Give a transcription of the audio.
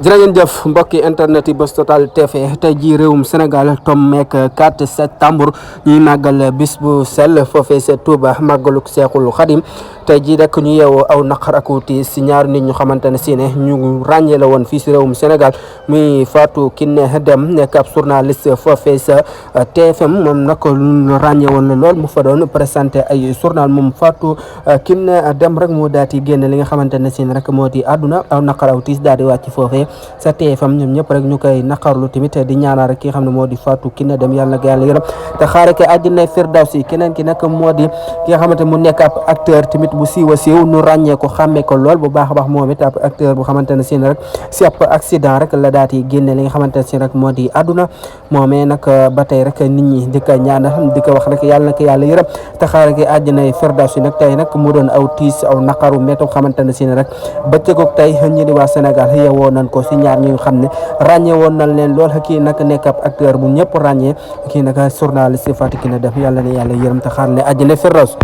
jërë ngeen jëf mbokki internet yi Buzz Total TV tey jii réewum Sénégal tombeek 4 septembre ñuy màggal bis bu sell foofee sa Touba màggaluk Seexul Xadim tey jii rek ñu yeewoo aw naqar ak tiis si ñaari nit ñu xamante ne si ne ñu ràññee la woon fii si réewum Sénégal muy Fatou Kiné Deme nekk ab journaliste foofee sa TFM moom nag lu ràññee woon la lool mu fa doon présenté ay journal moom Fatou Kiné Deme rek moo daal di génne li nga xamante ne si ne rek moo di àdduna aw naqar aw tiis daal di wàcc foofee sa TFM ñoom ñëpp rek ñu koy naqarlu tamit di ñaanal rek ki nga xam ne moo di Fatou Kiné Deme yàlla na ko yàlla yërëm te xaare ko àjjana firdawsi keneen ki nag moo di ki nga xamante mu nekk ab acteur tamit bu siiw a siiw nu ràññee ko xàmmee ko lool bu baax a baax moom it ab acteur bu xamante ne si rek si ab accident rek la daati génne li nga xamante ne si rek moo di àdduna moomee nag ba tey rek nit ñi di ko ñaanal di ko wax rek yàlla na ko yàlla yërëm te xaare ko àjjana firdawsi nag tey nag mu doon aw tiis aw naqaru métti xamante ne si rek bëccëgoog tey ñi di waa Sénégal yeewoo nañ ko si ñaar ñi nga xam ne ràññee woon nañ leen lool kii nag nekk ab acteur bu ñëpp ràññee kii nag journaliste Fatou Kiné Deme yàlla na yàlla yërëm te xaar ne àjjana firdaws